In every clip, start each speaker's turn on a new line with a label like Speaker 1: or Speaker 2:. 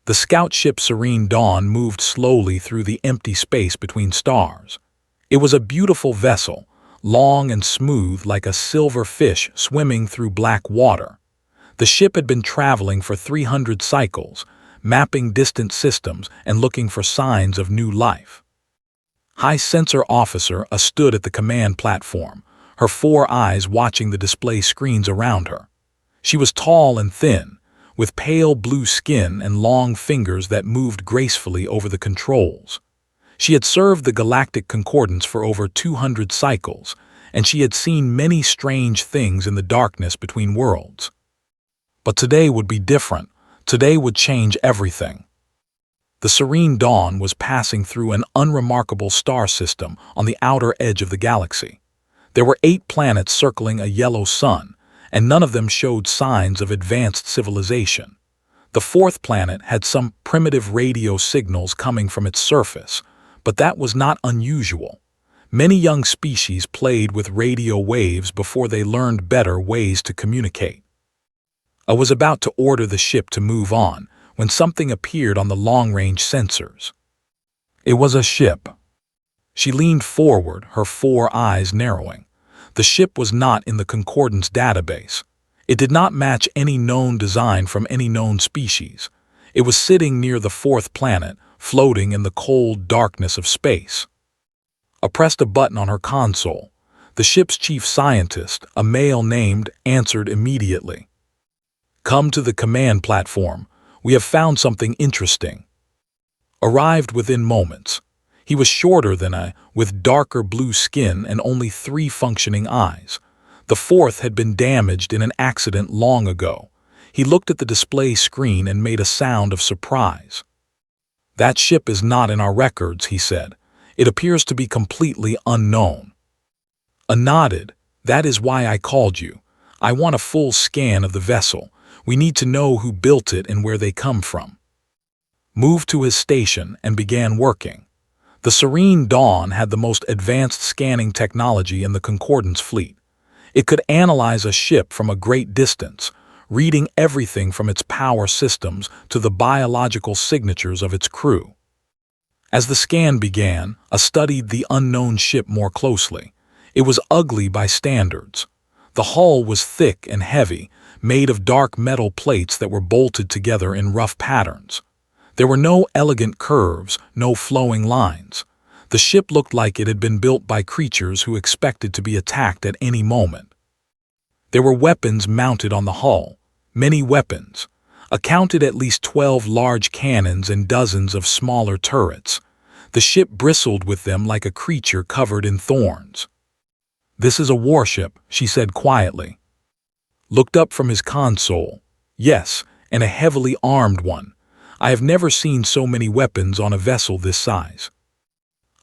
Speaker 1: The scout ship Serene Dawn moved slowly through the empty space between stars. It was a beautiful vessel, long and smooth like a silver fish swimming through black water. The ship had been traveling for 300 cycles, mapping distant systems and looking for signs of new life. High Sensor Officer stood at the command platform, her 4 eyes watching the display screens around her. She was tall and thin, with pale blue skin and long fingers that moved gracefully over the controls. She had served the Galactic Concordance for over 200 cycles, and she had seen many strange things in the darkness between worlds. But today would be different. Today would change everything. The Serene Dawn was passing through an unremarkable star system on the outer edge of the galaxy. There were 8 planets circling a yellow sun, and none of them showed signs of advanced civilization. The 4th planet had some primitive radio signals coming from its surface, but that was not unusual. Many young species played with radio waves before they learned better ways to communicate. I was about to order the ship to move on when something appeared on the long-range sensors. It was a ship. She leaned forward, her 4 eyes narrowing. The ship was not in the Concordance database. It did not match any known design from any known species. It was sitting near the 4th planet, floating in the cold darkness of space. I pressed a button on her console. The ship's chief scientist, a male named, answered immediately. "Come to the command platform. We have found something interesting." Arrived within moments. He was shorter than I, with darker blue skin and only 3 functioning eyes. The 4th had been damaged in an accident long ago. He looked at the display screen and made a sound of surprise. "That ship is not in our records," he said. "It appears to be completely unknown." I nodded. "That is why I called you. I want a full scan of the vessel. We need to know who built it and where they come from." Moved to his station and began working. The Serene Dawn had the most advanced scanning technology in the Concordance fleet. It could analyze a ship from a great distance, reading everything from its power systems to the biological signatures of its crew. As the scan began, I studied the unknown ship more closely. It was ugly by standards. The hull was thick and heavy, made of dark metal plates that were bolted together in rough patterns. There were no elegant curves, no flowing lines. The ship looked like it had been built by creatures who expected to be attacked at any moment. There were weapons mounted on the hull, many weapons. I counted at least 12 large cannons and dozens of smaller turrets. The ship bristled with them like a creature covered in thorns. "This is a warship," she said quietly. Looked up from his console. "Yes, and a heavily armed one. I have never seen so many weapons on a vessel this size."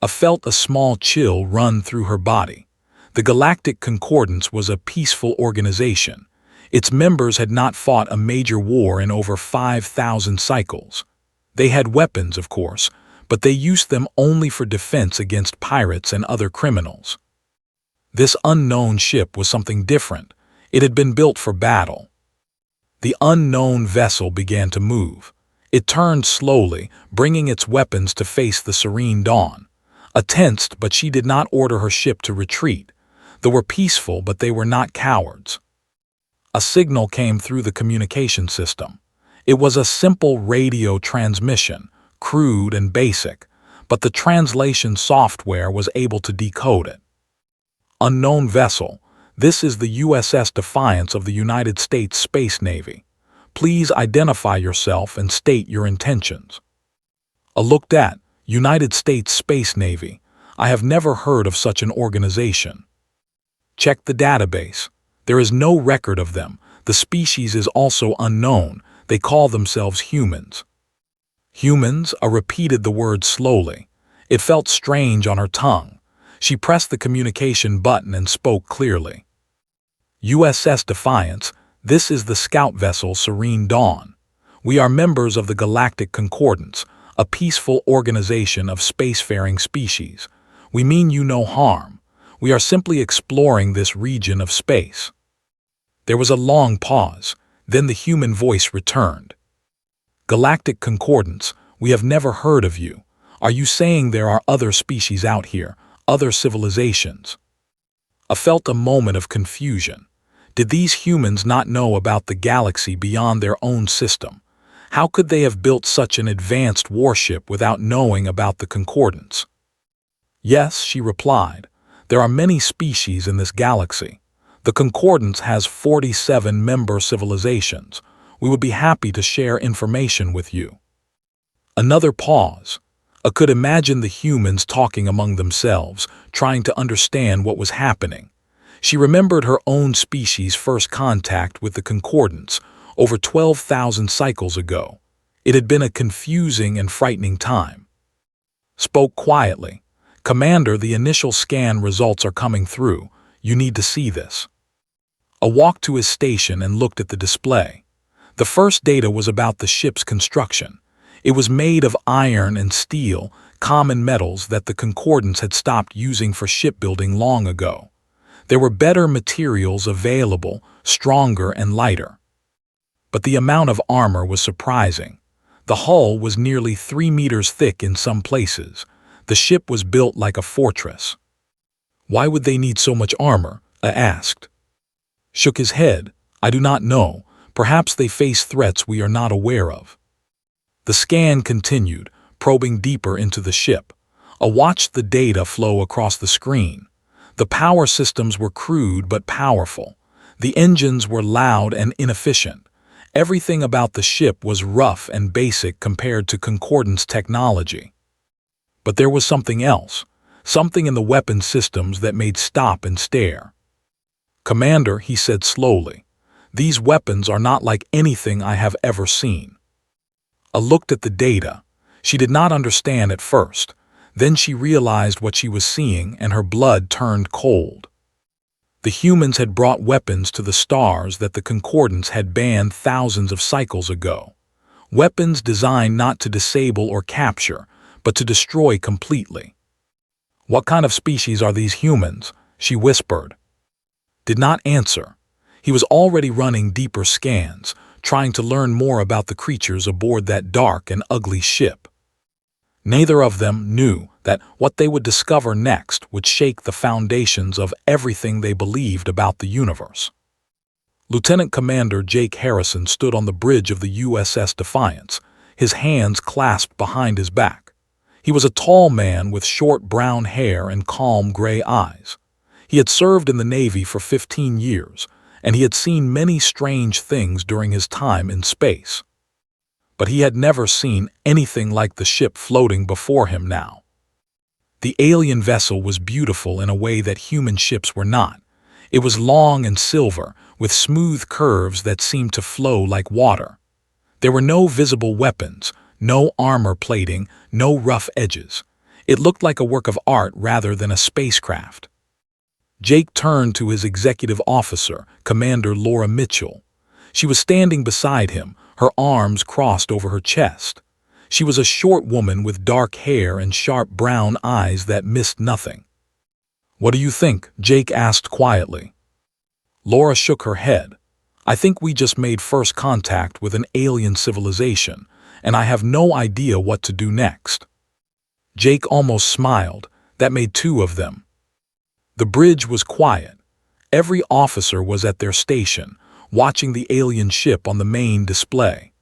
Speaker 1: I felt a small chill run through her body. The Galactic Concordance was a peaceful organization. Its members had not fought a major war in over 5,000 cycles. They had weapons, of course, but they used them only for defense against pirates and other criminals. This unknown ship was something different. It had been built for battle. The unknown vessel began to move. It turned slowly, bringing its weapons to face the Serene Dawn. I tensed, but she did not order her ship to retreat. They were peaceful, but they were not cowards. A signal came through the communication system. It was a simple radio transmission, crude and basic, but the translation software was able to decode it. "Unknown vessel. This is the USS Defiance of the United States Space Navy. Please identify yourself and state your intentions." I looked at United States Space Navy. I have never heard of such an organization. Check the database. There is no record of them. The species is also unknown. They call themselves humans. Humans? I repeated the word slowly. It felt strange on her tongue. She pressed the communication button and spoke clearly. "USS Defiance, this is the scout vessel Serene Dawn. We are members of the Galactic Concordance, a peaceful organization of spacefaring species. We mean you no harm. We are simply exploring this region of space." There was a long pause. Then the human voice returned. Galactic Concordance, we have never heard of you. Are you saying there are other species out here, other civilizations? I felt a moment of confusion. Did these humans not know about the galaxy beyond their own system? How could they have built such an advanced warship without knowing about the Concordance? Yes, she replied. There are many species in this galaxy. The Concordance has 47 member civilizations. We would be happy to share information with you. Another pause. I could imagine the humans talking among themselves, trying to understand what was happening. She remembered her own species' first contact with the Concordance over 12,000 cycles ago. It had been a confusing and frightening time. Spoke quietly. Commander, the initial scan results are coming through. You need to see this. I walked to his station and looked at the display. The first data was about the ship's construction. It was made of iron and steel, common metals that the Concordance had stopped using for shipbuilding long ago. There were better materials available, stronger and lighter. But the amount of armor was surprising. The hull was nearly 3 meters thick in some places. The ship was built like a fortress. Why would they need so much armor? I asked. Shook his head. I do not know. Perhaps they face threats we are not aware of. The scan continued, probing deeper into the ship. I watched the data flow across the screen. The power systems were crude but powerful. The engines were loud and inefficient. Everything about the ship was rough and basic compared to Concordance technology. But there was something else, something in the weapon systems that made stop and stare. Commander, he said slowly, these weapons are not like anything I have ever seen. I looked at the data. She did not understand at first. Then she realized what she was seeing and her blood turned cold. The humans had brought weapons to the stars that the Concordance had banned thousands of cycles ago. Weapons designed not to disable or capture, but to destroy completely. What kind of species are these humans? She whispered. Did not answer. He was already running deeper scans, trying to learn more about the creatures aboard that dark and ugly ship. Neither of them knew that what they would discover next would shake the foundations of everything they believed about the universe. Lieutenant Commander Jake Harrison stood on the bridge of the USS Defiance, his hands clasped behind his back. He was a tall man with short brown hair and calm gray eyes. He had served in the Navy for 15 years, and he had seen many strange things during his time in space. But he had never seen anything like the ship floating before him now. The alien vessel was beautiful in a way that human ships were not. It was long and silver, with smooth curves that seemed to flow like water. There were no visible weapons, no armor plating, no rough edges. It looked like a work of art rather than a spacecraft. Jake turned to his executive officer, Commander Laura Mitchell. She was standing beside him, her arms crossed over her chest. She was a short woman with dark hair and sharp brown eyes that missed nothing. What do you think? Jake asked quietly. Laura shook her head. I think we just made first contact with an alien civilization, and I have no idea what to do next. Jake almost smiled. That made two of them. The bridge was quiet. Every officer was at their station, watching the alien ship on the main display.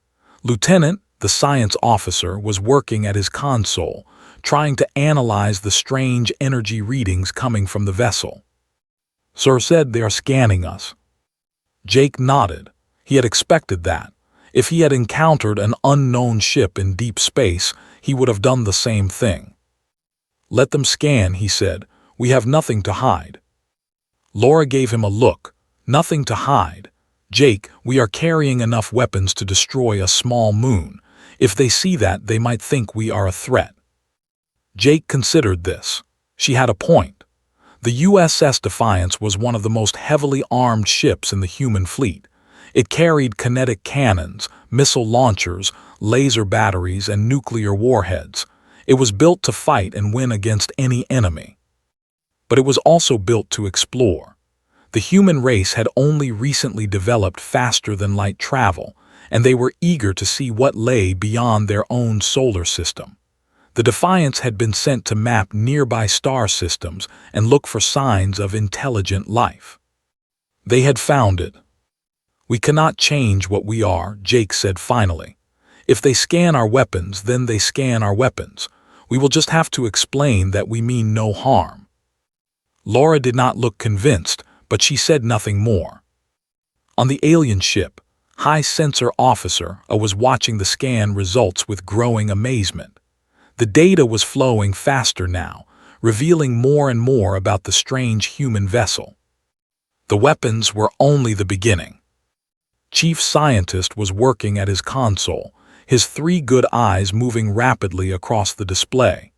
Speaker 1: Lieutenant, the science officer, was working at his console, trying to analyze the strange energy readings coming from the vessel. Sir said they are scanning us. Jake nodded. He had expected that. If he had encountered an unknown ship in deep space, he would have done the same thing. Let them scan, he said. We have nothing to hide. Laura gave him a look. Nothing to hide. Jake, we are carrying enough weapons to destroy a small moon. If they see that, they might think we are a threat. Jake considered this. She had a point. The USS Defiance was one of the most heavily armed ships in the human fleet. It carried kinetic cannons, missile launchers, laser batteries, and nuclear warheads. It was built to fight and win against any enemy. But it was also built to explore. The human race had only recently developed faster-than-light travel, and they were eager to see what lay beyond their own solar system. The Defiance had been sent to map nearby star systems and look for signs of intelligent life. They had found it. "We cannot change what we are," Jake said finally. "If they scan our weapons, then they scan our weapons. We will just have to explain that we mean no harm." Laura did not look convinced, but she said nothing more. On the alien ship, High Sensor Officer A was watching the scan results with growing amazement. The data was flowing faster now, revealing more and more about the strange human vessel. The weapons were only the beginning. Chief Scientist was working at his console, his three good eyes moving rapidly across the display.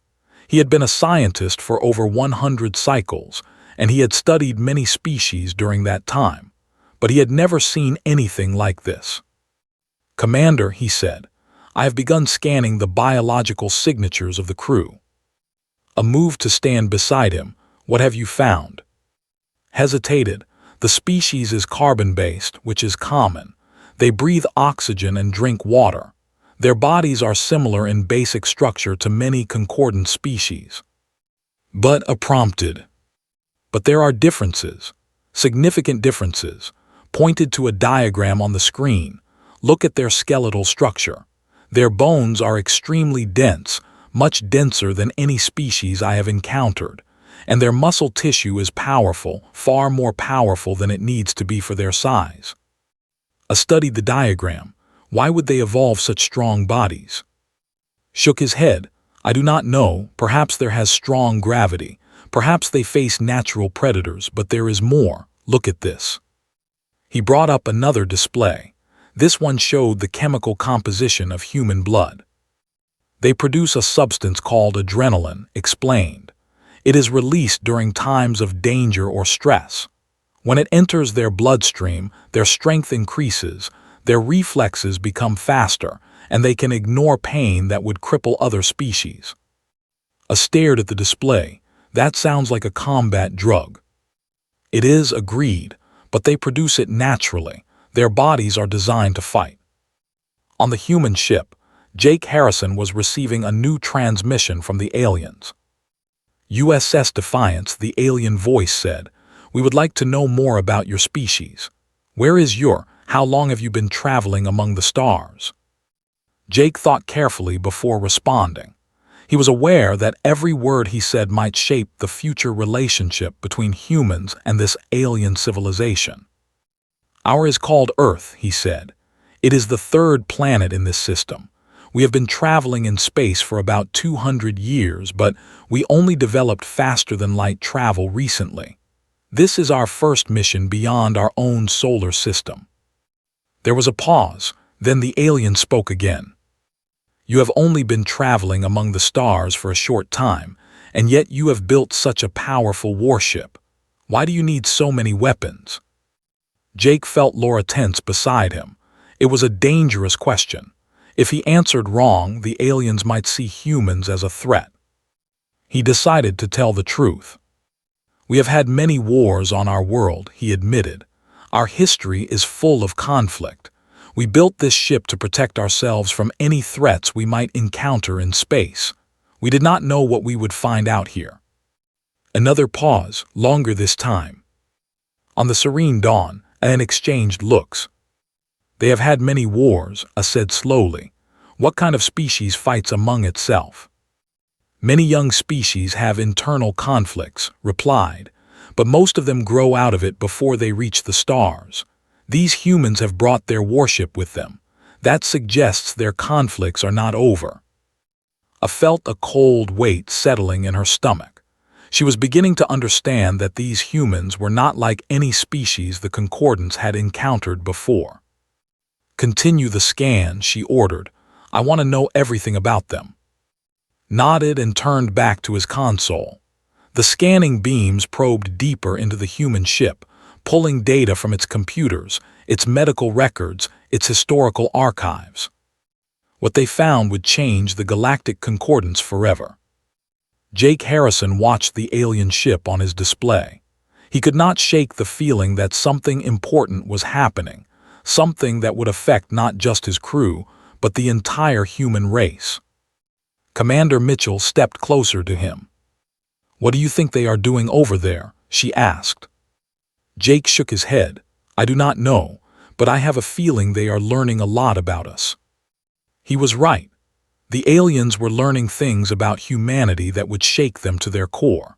Speaker 1: He had been a scientist for over 100 cycles, and he had studied many species during that time, but he had never seen anything like this. "Commander," he said, "I have begun scanning the biological signatures of the crew." A moved to stand beside him. "What have you found?" Hesitated. "The species is carbon-based, which is common. They breathe oxygen and drink water. Their bodies are similar in basic structure to many concordant species." But A prompted. "But there are differences, significant differences," pointed to a diagram on the screen. "Look at their skeletal structure. Their bones are extremely dense, much denser than any species I have encountered, and their muscle tissue is powerful, far more powerful than it needs to be for their size." I studied the diagram. "Why would they evolve such strong bodies?" Shook his head. "I do not know. Perhaps there has strong gravity. Perhaps they face natural predators, but there is more. Look at this." He brought up another display. This one showed the chemical composition of human blood. "They produce a substance called adrenaline," explained. "It is released during times of danger or stress. When it enters their bloodstream, their strength increases, their reflexes become faster, and they can ignore pain that would cripple other species." I stared at the display. "That sounds like a combat drug." "It is," agreed, "but they produce it naturally. Their bodies are designed to fight." On the human ship, Jake Harrison was receiving a new transmission from the aliens. "USS Defiance," the alien voice said. "We would like to know more about your species. Where is your, how long have you been traveling among the stars?" Jake thought carefully before responding. He was aware that every word he said might shape the future relationship between humans and this alien civilization. "Our is called Earth," he said. "It is the third planet in this system. We have been traveling in space for about 200 years, but we only developed faster-than-light travel recently. This is our first mission beyond our own solar system." There was a pause, then the alien spoke again. "You have only been traveling among the stars for a short time, and yet you have built such a powerful warship. Why do you need so many weapons?" Jake felt Laura tense beside him. It was a dangerous question. If he answered wrong, the aliens might see humans as a threat. He decided to tell the truth. "We have had many wars on our world," he admitted. "Our history is full of conflict. We built this ship to protect ourselves from any threats we might encounter in space. We did not know what we would find out here." Another pause, longer this time. On the serene dawn, and exchanged looks. "They have had many wars," I said slowly. "What kind of species fights among itself?" "Many young species have internal conflicts," replied, "but most of them grow out of it before they reach the stars. These humans have brought their warship with them. That suggests their conflicts are not over." I felt a cold weight settling in her stomach. She was beginning to understand that these humans were not like any species the Concordants had encountered before. "Continue the scan," she ordered. "I want to know everything about them." Nodded and turned back to his console. The scanning beams probed deeper into the human ship, pulling data from its computers, its medical records, its historical archives. What they found would change the Galactic Concordance forever. Jake Harrison watched the alien ship on his display. He could not shake the feeling that something important was happening, something that would affect not just his crew, but the entire human race. Commander Mitchell stepped closer to him. "What do you think they are doing over there?" she asked. Jake shook his head. "I do not know, but I have a feeling they are learning a lot about us." He was right. The aliens were learning things about humanity that would shake them to their core.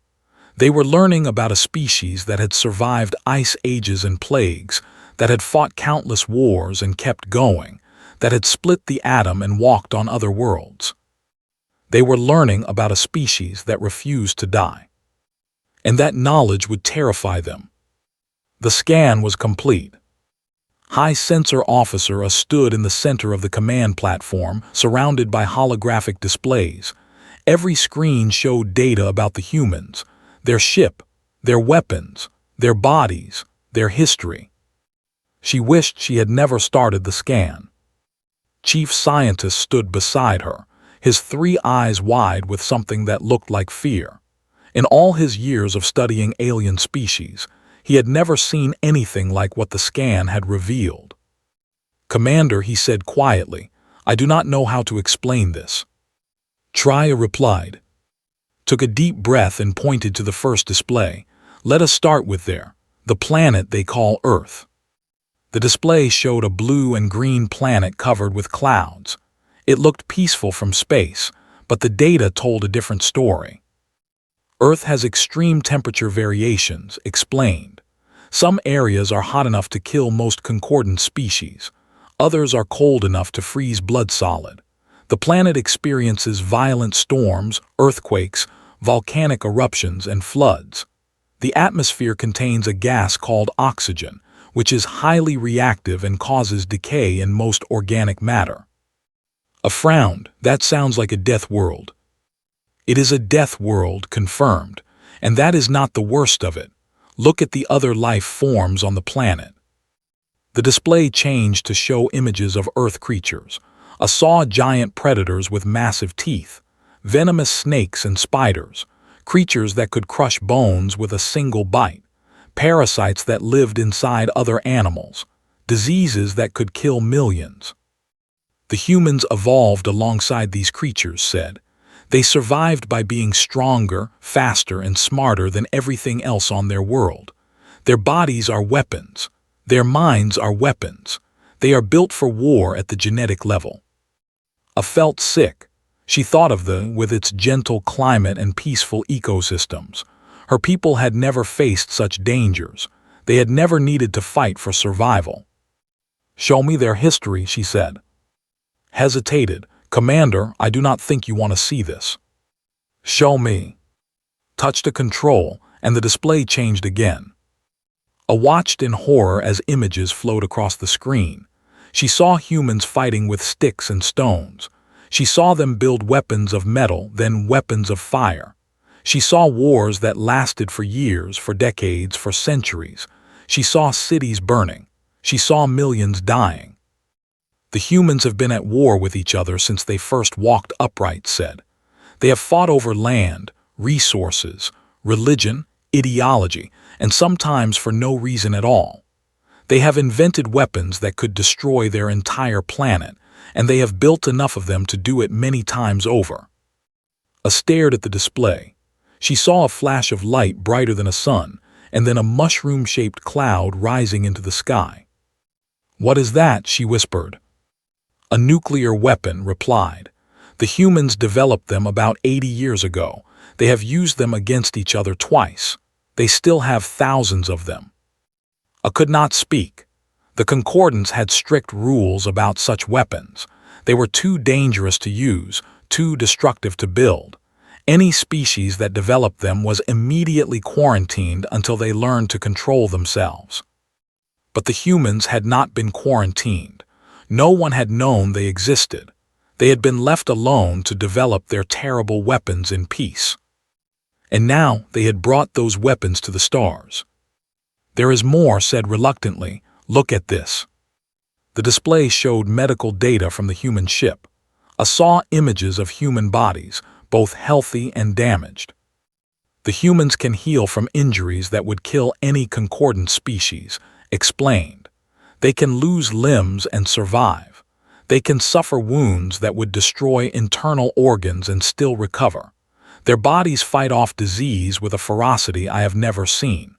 Speaker 1: They were learning about a species that had survived ice ages and plagues, that had fought countless wars and kept going, that had split the atom and walked on other worlds. They were learning about a species that refused to die. And that knowledge would terrify them. The scan was complete. High Sensor Officer stood in the center of the command platform, surrounded by holographic displays. Every screen showed data about the humans, their ship, their weapons, their bodies, their history. She wished she had never started the scan. Chief Scientist stood beside her, his 3 eyes wide with something that looked like fear. In all his years of studying alien species, he had never seen anything like what the scan had revealed. "Commander," he said quietly, "I do not know how to explain this." Trya replied, took a deep breath and pointed to the first display. "Let us start with the planet they call Earth." The display showed a blue and green planet covered with clouds. It looked peaceful from space, but the data told a different story. "Earth has extreme temperature variations," explained. "Some areas are hot enough to kill most concordant species. Others are cold enough to freeze blood solid. The planet experiences violent storms, earthquakes, volcanic eruptions, and floods. The atmosphere contains a gas called oxygen, which is highly reactive and causes decay in most organic matter." A frowned, "That sounds like a death world." "It is a death world, confirmed, and that is not the worst of it. Look at the other life forms on the planet." The display changed to show images of Earth creatures. I saw giant predators with massive teeth, venomous snakes and spiders, creatures that could crush bones with a single bite, parasites that lived inside other animals, diseases that could kill millions. "The humans evolved alongside these creatures," said. "They survived by being stronger, faster, and smarter than everything else on their world. Their bodies are weapons. Their minds are weapons. They are built for war at the genetic level." I felt sick. She thought of with its gentle climate and peaceful ecosystems. Her people had never faced such dangers. They had never needed to fight for survival. "Show me their history," she said. Hesitated. "Commander, I do not think you want to see this." "Show me." Touched a control, and the display changed again. I watched in horror as images flowed across the screen. She saw humans fighting with sticks and stones. She saw them build weapons of metal, then weapons of fire. She saw wars that lasted for years, for decades, for centuries. She saw cities burning. She saw millions dying. "The humans have been at war with each other since they first walked upright," said. "They have fought over land, resources, religion, ideology, and sometimes for no reason at all. They have invented weapons that could destroy their entire planet, and they have built enough of them to do it many times over." I stared at the display. She saw a flash of light brighter than a sun, and then a mushroom-shaped cloud rising into the sky. "What is that?" she whispered. "A nuclear weapon," replied. "The humans developed them about 80 years ago. They have used them against each other twice. They still have thousands of them." I could not speak. The Concordance had strict rules about such weapons. They were too dangerous to use, too destructive to build. Any species that developed them was immediately quarantined until they learned to control themselves. But the humans had not been quarantined. No one had known they existed. They had been left alone to develop their terrible weapons in peace. And now they had brought those weapons to the stars. "There is more," said reluctantly. "Look at this." The display showed medical data from the human ship. I saw images of human bodies, both healthy and damaged. "The humans can heal from injuries that would kill any concordant species," explained. They can lose limbs and survive. They can suffer wounds that would destroy internal organs and still recover. Their bodies fight off disease with a ferocity I have never seen.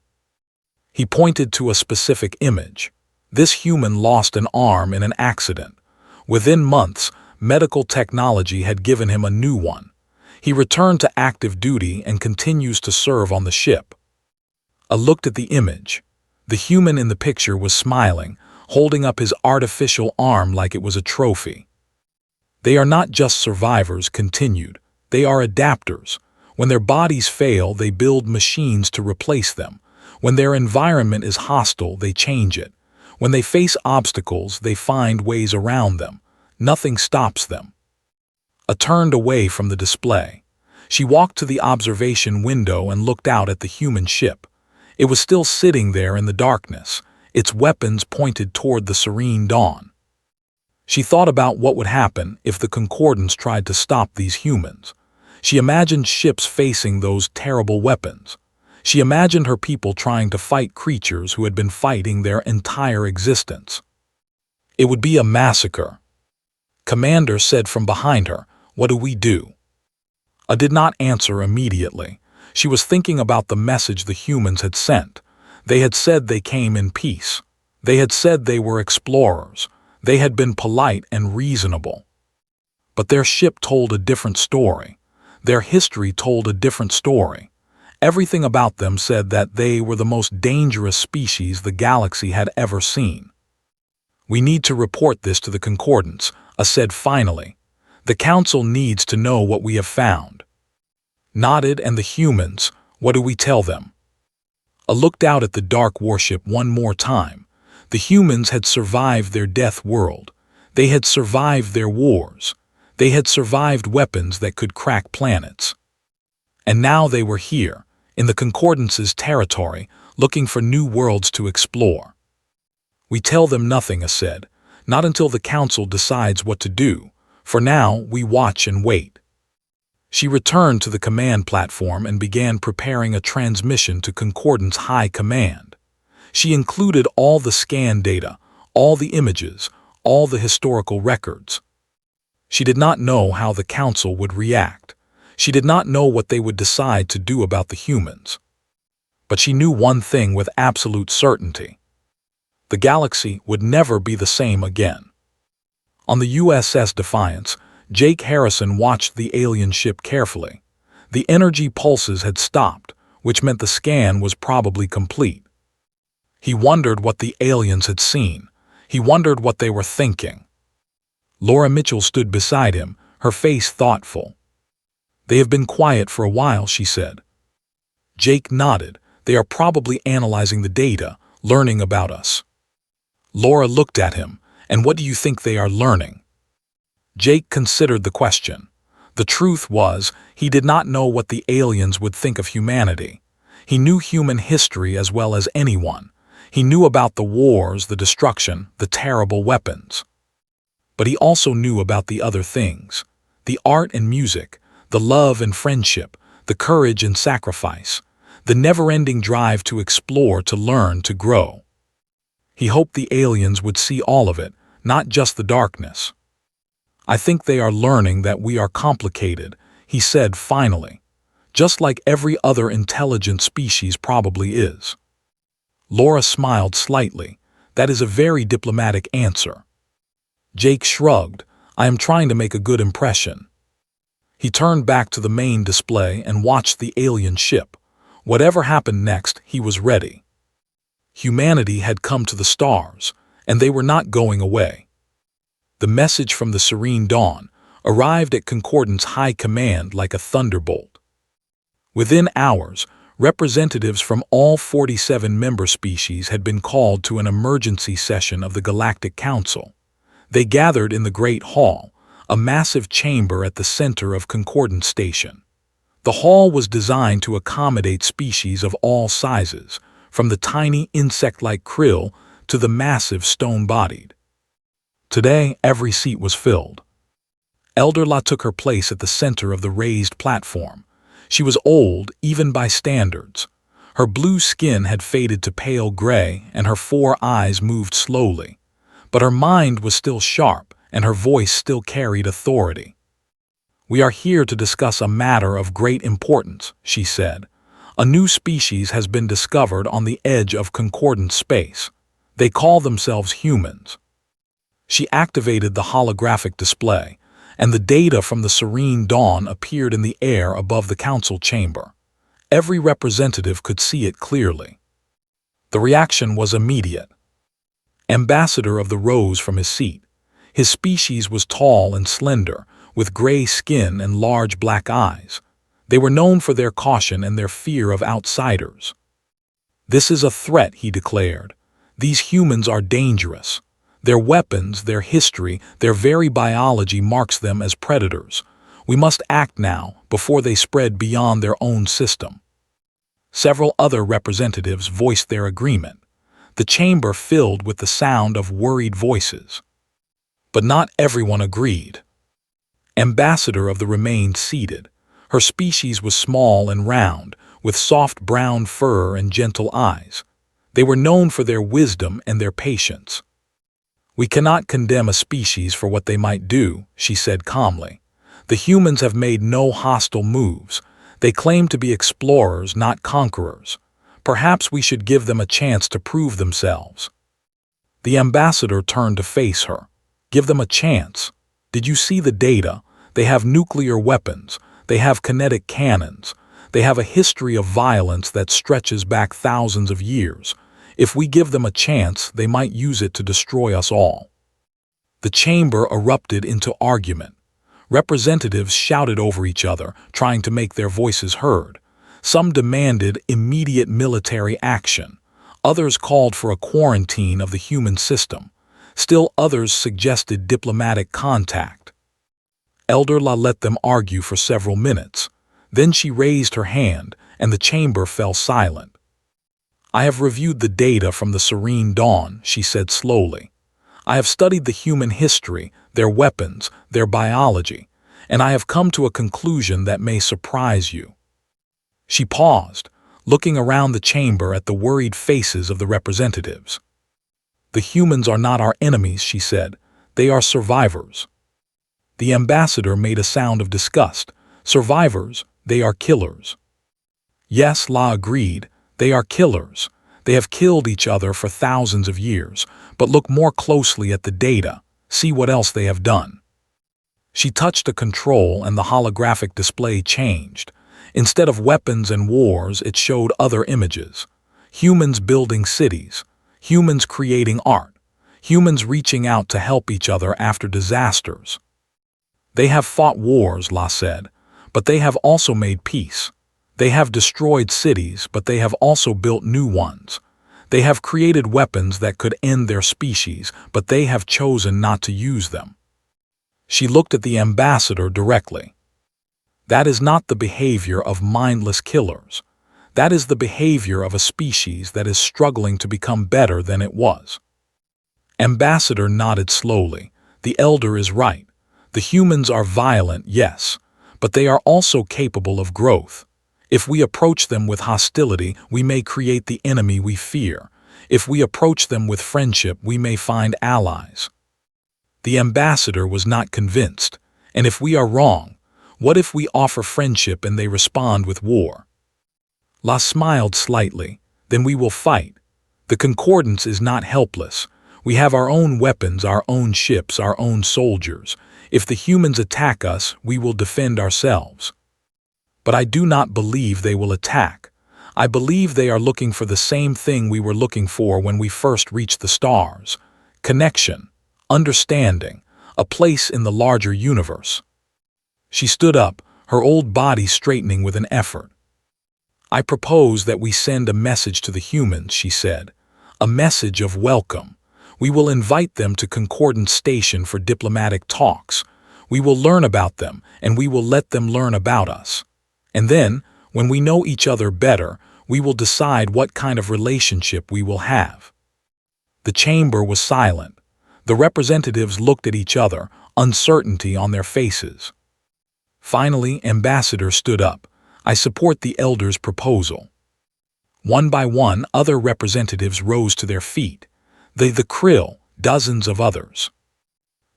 Speaker 1: He pointed to a specific image. This human lost an arm in an accident. Within months, medical technology had given him a new one. He returned to active duty and continues to serve on the ship. I looked at the image. The human in the picture was smiling, holding up his artificial arm like it was a trophy. They are not just survivors, continued. They are adapters. When their bodies fail, they build machines to replace them. When their environment is hostile, they change it. When they face obstacles, they find ways around them. Nothing stops them. I turned away from the display. She walked to the observation window and looked out at the human ship. It was still sitting there in the darkness, its weapons pointed toward the serene dawn. She thought about what would happen if the Concordance tried to stop these humans. She imagined ships facing those terrible weapons. She imagined her people trying to fight creatures who had been fighting their entire existence. It would be a massacre. Commander said from behind her, "What do we do?" I did not answer immediately. She was thinking about the message the humans had sent. They had said they came in peace. They had said they were explorers. They had been polite and reasonable. But their ship told a different story. Their history told a different story. Everything about them said that they were the most dangerous species the galaxy had ever seen. "We need to report this to the Concordance," I said finally. "The Council needs to know what we have found." Nodded, and the humans, what do we tell them? I looked out at the dark warship one more time. The humans had survived their death world. They had survived their wars. They had survived weapons that could crack planets. And now they were here, in the Concordance's territory, looking for new worlds to explore. "We tell them nothing," I said. "Not until the Council decides what to do. For now, we watch and wait." She returned to the command platform and began preparing a transmission to Concordance High Command. She included all the scan data, all the images, all the historical records. She did not know how the Council would react. She did not know what they would decide to do about the humans. But she knew one thing with absolute certainty. The galaxy would never be the same again. On the USS Defiance, Jake Harrison watched the alien ship carefully. The energy pulses had stopped, which meant the scan was probably complete. He wondered what the aliens had seen. He wondered what they were thinking. Laura Mitchell stood beside him, her face thoughtful. "They have been quiet for a while," she said. Jake nodded. "They are probably analyzing the data, learning about us." Laura looked at him. "And what do you think they are learning?" Jake considered the question. The truth was, he did not know what the aliens would think of humanity. He knew human history as well as anyone. He knew about the wars, the destruction, the terrible weapons. But he also knew about the other things. The art and music, the love and friendship, the courage and sacrifice, the never-ending drive to explore, to learn, to grow. He hoped the aliens would see all of it, not just the darkness. "I think they are learning that we are complicated," he said finally, "just like every other intelligent species probably is." Laura smiled slightly. "That is a very diplomatic answer." Jake shrugged. "I am trying to make a good impression." He turned back to the main display and watched the alien ship. Whatever happened next, he was ready. Humanity had come to the stars, and they were not going away. The message from the serene dawn arrived at Concordance High Command like a thunderbolt. Within hours, representatives from all 47 member species had been called to an emergency session of the Galactic Council. They gathered in the Great Hall, a massive chamber at the center of Concordance Station. The hall was designed to accommodate species of all sizes, from the tiny insect-like krill to the massive stone-bodied. Today, every seat was filled. Elder La took her place at the center of the raised platform. She was old, even by standards. Her blue skin had faded to pale gray, and her 4 eyes moved slowly. But her mind was still sharp, and her voice still carried authority. "We are here to discuss a matter of great importance," she said. "A new species has been discovered on the edge of concordant space. They call themselves humans." She activated the holographic display, and the data from the serene dawn appeared in the air above the council chamber. Every representative could see it clearly. The reaction was immediate. Ambassador of the rose from his seat. His species was tall and slender, with gray skin and large black eyes. They were known for their caution and their fear of outsiders. "This is a threat," he declared. "These humans are dangerous. Their weapons, their history, their very biology marks them as predators. We must act now, before they spread beyond their own system." Several other representatives voiced their agreement. The chamber filled with the sound of worried voices. But not everyone agreed. Ambassador of the remained seated. Her species was small and round, with soft brown fur and gentle eyes. They were known for their wisdom and their patience. "We cannot condemn a species for what they might do," she said calmly. "The humans have made no hostile moves. They claim to be explorers, not conquerors. Perhaps we should give them a chance to prove themselves." The ambassador turned to face her. "Give them a chance? Did you see the data? They have nuclear weapons. They have kinetic cannons. They have a history of violence that stretches back thousands of years. If we give them a chance, they might use it to destroy us all." The chamber erupted into argument. Representatives shouted over each other, trying to make their voices heard. Some demanded immediate military action. Others called for a quarantine of the human system. Still others suggested diplomatic contact. Elder La let them argue for several minutes. Then she raised her hand, and the chamber fell silent. "I have reviewed the data from the serene dawn," she said slowly. "I have studied the human history, their weapons, their biology, and I have come to a conclusion that may surprise you." She paused, looking around the chamber at the worried faces of the representatives. "The humans are not our enemies," she said. "They are survivors." The ambassador made a sound of disgust. "Survivors, they are killers." "Yes," La agreed. "They are killers. They have killed each other for thousands of years, but look more closely at the data. See what else they have done." She touched a control and the holographic display changed. Instead of weapons and wars, it showed other images. Humans building cities. Humans creating art. Humans reaching out to help each other after disasters. "They have fought wars," La said, "but they have also made peace. They have destroyed cities, but they have also built new ones. They have created weapons that could end their species, but they have chosen not to use them." She looked at the ambassador directly. "That is not the behavior of mindless killers. That is the behavior of a species that is struggling to become better than it was." Ambassador nodded slowly. "The elder is right. The humans are violent, yes, but they are also capable of growth. If we approach them with hostility, we may create the enemy we fear. If we approach them with friendship, we may find allies." The ambassador was not convinced. "And if we are wrong, what if we offer friendship and they respond with war?" La smiled slightly. "Then we will fight. The Concordance is not helpless. We have our own weapons, our own ships, our own soldiers. If the humans attack us, we will defend ourselves." "But I do not believe they will attack. I believe they are looking for the same thing we were looking for when we first reached the stars. Connection, understanding, a place in the larger universe." She stood up, her old body straightening with an effort. "I propose that we send a message to the humans," she said. "A message of welcome. We will invite them to Concordance Station for diplomatic talks. We will learn about them, and we will let them learn about us. And then, when we know each other better, we will decide what kind of relationship we will have." The chamber was silent. The representatives looked at each other, uncertainty on their faces. Finally, Ambassador stood up. "I support the elder's proposal." One by one, other representatives rose to their feet. The Krill, dozens of others.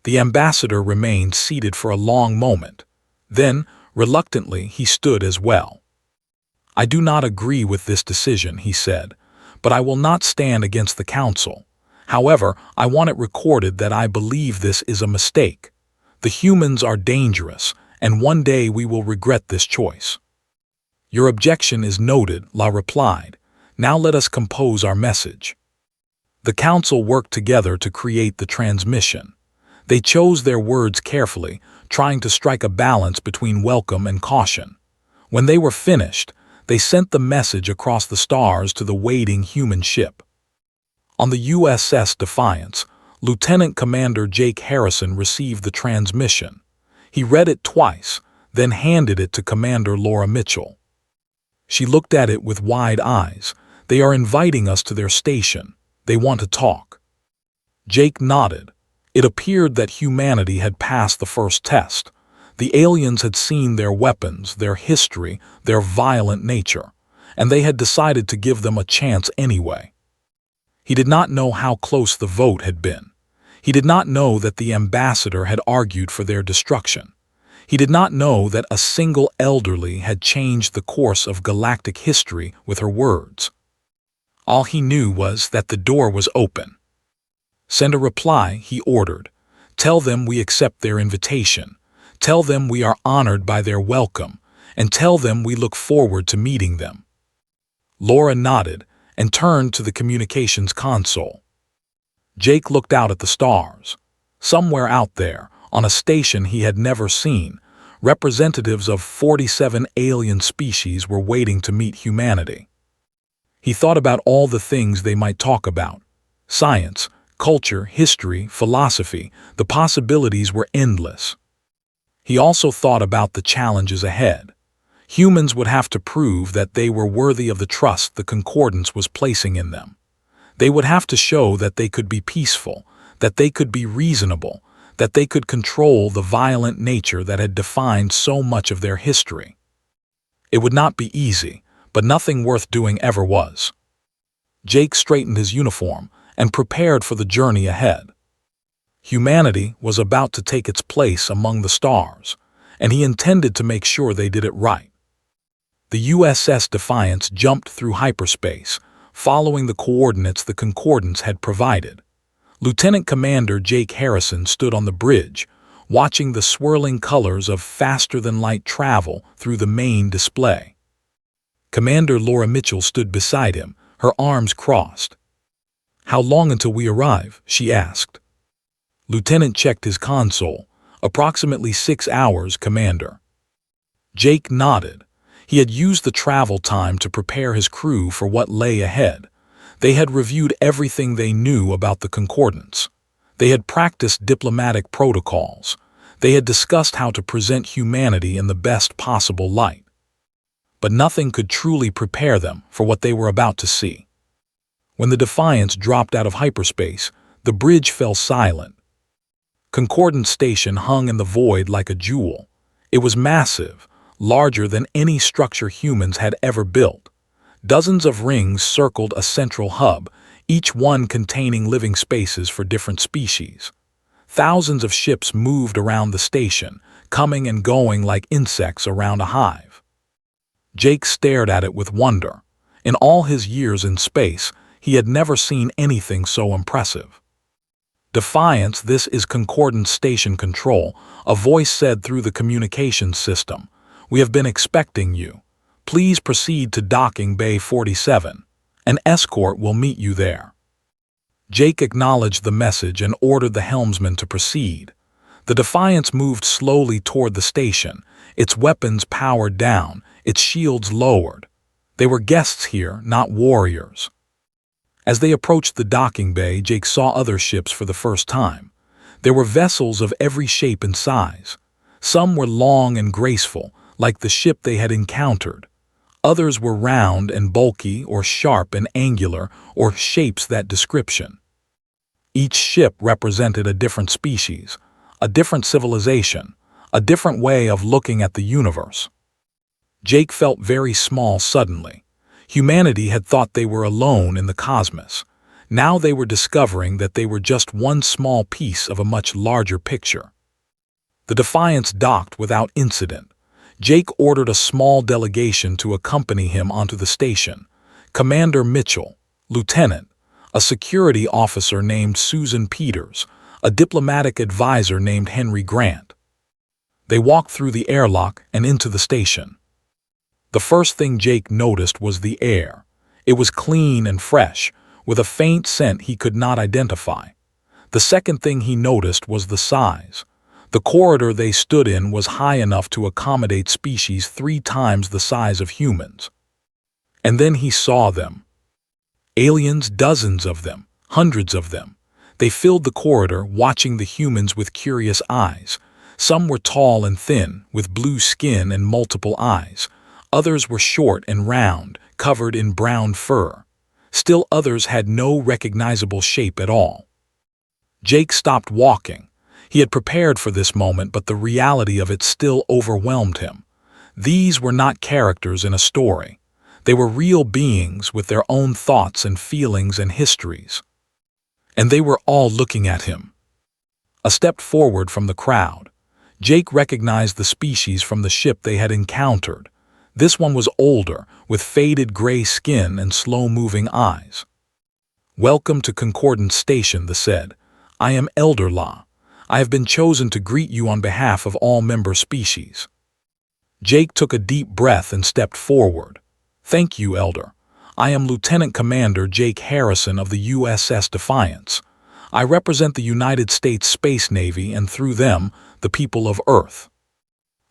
Speaker 1: The ambassador remained seated for a long moment. Then, reluctantly, he stood as well. "I do not agree with this decision," he said, "but I will not stand against the council. However, I want it recorded that I believe this is a mistake. The humans are dangerous, and one day we will regret this choice." "Your objection is noted," La replied. "Now let us compose our message." The council worked together to create the transmission. They chose their words carefully, trying to strike a balance between welcome and caution. When they were finished, they sent the message across the stars to the waiting human ship. On the USS Defiance, Lieutenant Commander Jake Harrison received the transmission. He read it twice, then handed it to Commander Laura Mitchell. She looked at it with wide eyes. "They are inviting us to their station. They want to talk." Jake nodded. It appeared that humanity had passed the first test. The aliens had seen their weapons, their history, their violent nature, and they had decided to give them a chance anyway. He did not know how close the vote had been. He did not know that the ambassador had argued for their destruction. He did not know that a single elderly had changed the course of galactic history with her words. All he knew was that the door was open. "Send a reply," he ordered. "Tell them we accept their invitation. Tell them we are honored by their welcome, and tell them we look forward to meeting them." Laura nodded and turned to the communications console. Jake looked out at the stars. Somewhere out there, on a station he had never seen, representatives of 47 alien species were waiting to meet humanity. He thought about all the things they might talk about: science, culture, history, philosophy. The possibilities were endless. He also thought about the challenges ahead. Humans would have to prove that they were worthy of the trust the Concordance was placing in them. They would have to show that they could be peaceful, that they could be reasonable, that they could control the violent nature that had defined so much of their history. It would not be easy, but nothing worth doing ever was. Jake straightened his uniform and prepared for the journey ahead. Humanity was about to take its place among the stars, and he intended to make sure they did it right. The USS Defiance jumped through hyperspace, following the coordinates the Concordance had provided. Lieutenant Commander Jake Harrison stood on the bridge, watching the swirling colors of faster-than-light travel through the main display. Commander Laura Mitchell stood beside him, her arms crossed. "How long until we arrive?" she asked. Lieutenant checked his console. "Approximately 6 hours, Commander." Jake nodded. He had used the travel time to prepare his crew for what lay ahead. They had reviewed everything they knew about the Concordance. They had practiced diplomatic protocols. They had discussed how to present humanity in the best possible light. But nothing could truly prepare them for what they were about to see. When the Defiance dropped out of hyperspace, the bridge fell silent. Concordance Station hung in the void like a jewel. It was massive, larger than any structure humans had ever built. Dozens of rings circled a central hub, each one containing living spaces for different species. Thousands of ships moved around the station, coming and going like insects around a hive. Jake stared at it with wonder. In all his years in space, he had never seen anything so impressive. "Defiance, this is Concordance Station Control," a voice said through the communications system. "We have been expecting you. Please proceed to Docking Bay 47. An escort will meet you there." Jake acknowledged the message and ordered the helmsman to proceed. The Defiance moved slowly toward the station, its weapons powered down, its shields lowered. They were guests here, not warriors. As they approached the docking bay, Jake saw other ships for the first time. There were vessels of every shape and size. Some were long and graceful, like the ship they had encountered. Others were round and bulky, or sharp and angular, or shapes that description. Each ship represented a different species, a different civilization, a different way of looking at the universe. Jake felt very small suddenly. Humanity had thought they were alone in the cosmos. Now they were discovering that they were just one small piece of a much larger picture. The Defiance docked without incident. Jake ordered a small delegation to accompany him onto the station. Commander Mitchell, Lieutenant, a security officer named Susan Peters, a diplomatic advisor named Henry Grant. They walked through the airlock and into the station. The first thing Jake noticed was the air. It was clean and fresh, with a faint scent he could not identify. The second thing he noticed was the size. The corridor they stood in was high enough to accommodate species 3 times the size of humans. And then he saw them. Aliens, dozens of them, hundreds of them. They filled the corridor, watching the humans with curious eyes. Some were tall and thin, with blue skin and multiple eyes. Others were short and round, covered in brown fur. Still others had no recognizable shape at all. Jake stopped walking. He had prepared for this moment, but the reality of it still overwhelmed him. These were not characters in a story. They were real beings with their own thoughts and feelings and histories. And they were all looking at him. A step forward from the crowd, Jake recognized the species from the ship they had encountered. This one was older, with faded gray skin and slow-moving eyes. "Welcome to Concordance Station," they said. "I am Elder La. I have been chosen to greet you on behalf of all member species." Jake took a deep breath and stepped forward. "Thank you, Elder. I am Lieutenant Commander Jake Harrison of the USS Defiance. I represent the United States Space Navy and through them, the people of Earth."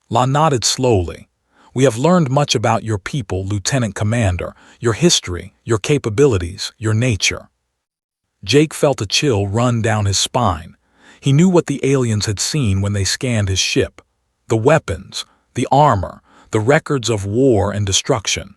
Speaker 1: La nodded slowly. "We have learned much about your people, Lieutenant Commander, your history, your capabilities, your nature." Jake felt a chill run down his spine. He knew what the aliens had seen when they scanned his ship. The weapons, the armor, the records of war and destruction.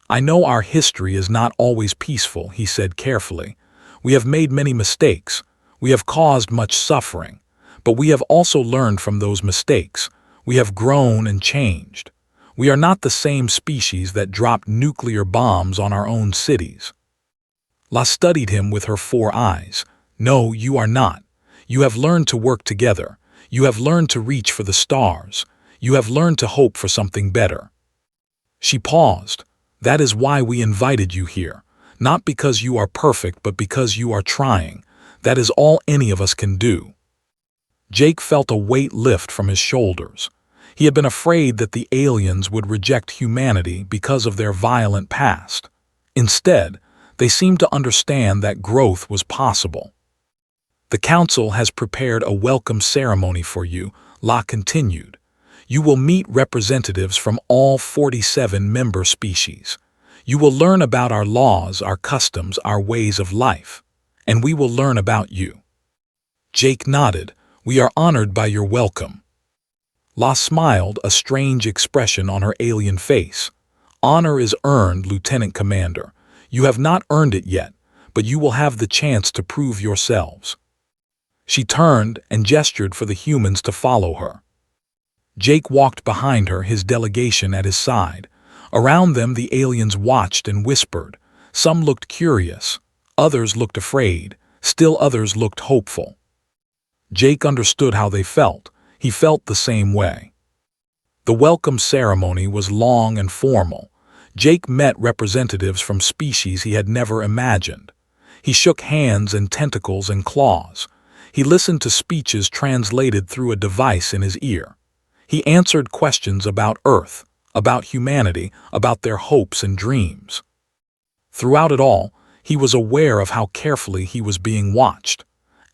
Speaker 1: "I know our history is not always peaceful," he said carefully. "We have made many mistakes. We have caused much suffering. But we have also learned from those mistakes. We have grown and changed. We are not the same species that dropped nuclear bombs on our own cities." La studied him with her 4 eyes. "No, you are not. You have learned to work together. You have learned to reach for the stars. You have learned to hope for something better." She paused. "That is why we invited you here. Not because you are perfect, but because you are trying. That is all any of us can do." Jake felt a weight lift from his shoulders. He had been afraid that the aliens would reject humanity because of their violent past. Instead, they seemed to understand that growth was possible. "The Council has prepared a welcome ceremony for you," La continued. "You will meet representatives from all 47 member species. You will learn about our laws, our customs, our ways of life. And we will learn about you." Jake nodded. "We are honored by your welcome." La smiled, a strange expression on her alien face. "Honor is earned, Lieutenant Commander. You have not earned it yet, but you will have the chance to prove yourselves." She turned and gestured for the humans to follow her. Jake walked behind her, his delegation at his side. Around them the aliens watched and whispered. Some looked curious, others looked afraid, still others looked hopeful. Jake understood how they felt. He felt the same way. The welcome ceremony was long and formal. Jake met representatives from species he had never imagined. He shook hands and tentacles and claws. He listened to speeches translated through a device in his ear. He answered questions about Earth, about humanity, about their hopes and dreams. Throughout it all, he was aware of how carefully he was being watched.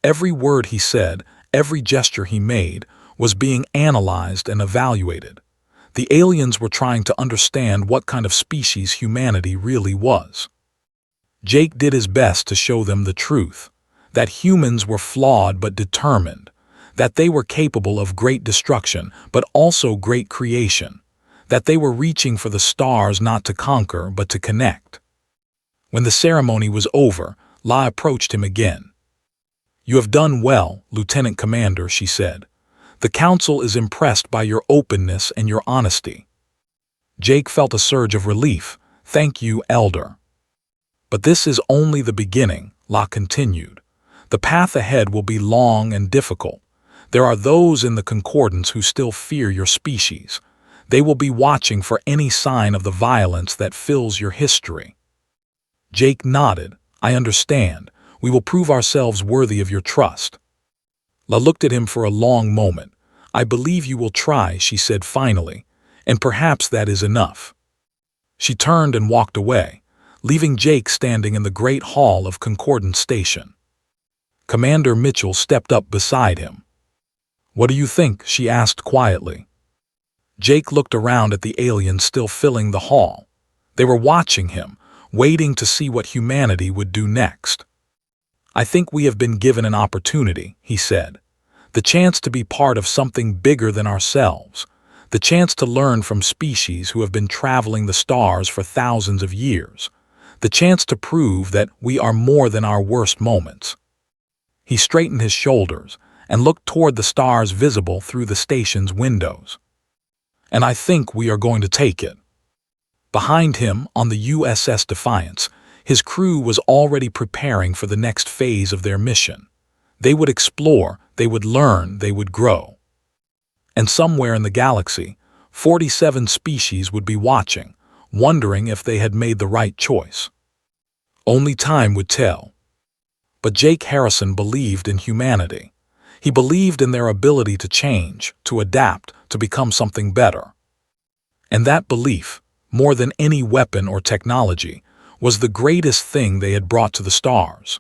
Speaker 1: Every word he said, every gesture he made, was being analyzed and evaluated. The aliens were trying to understand what kind of species humanity really was. Jake did his best to show them the truth, that humans were flawed but determined, that they were capable of great destruction but also great creation, that they were reaching for the stars not to conquer but to connect. When the ceremony was over, La approached him again. "You have done well, Lieutenant Commander," she said. "The Council is impressed by your openness and your honesty." Jake felt a surge of relief. "Thank you, Elder." "But this is only the beginning," Locke continued. "The path ahead will be long and difficult. There are those in the Concordance who still fear your species. They will be watching for any sign of the violence that fills your history." Jake nodded. "I understand. We will prove ourselves worthy of your trust." La looked at him for a long moment. "I believe you will try," she said finally, "and perhaps that is enough." She turned and walked away, leaving Jake standing in the great hall of Concordance Station. Commander Mitchell stepped up beside him. "What do you think?" she asked quietly. Jake looked around at the aliens still filling the hall. They were watching him, waiting to see what humanity would do next. "I think we have been given an opportunity," he said. "The chance to be part of something bigger than ourselves. The chance to learn from species who have been traveling the stars for thousands of years. The chance to prove that we are more than our worst moments." He straightened his shoulders and looked toward the stars visible through the station's windows. "And I think we are going to take it." Behind him, on the USS Defiance, his crew was already preparing for the next phase of their mission. They would explore, they would learn, they would grow. And somewhere in the galaxy, 47 species would be watching, wondering if they had made the right choice. Only time would tell. But Jake Harrison believed in humanity. He believed in their ability to change, to adapt, to become something better. And that belief, more than any weapon or technology, was the greatest thing they had brought to the stars.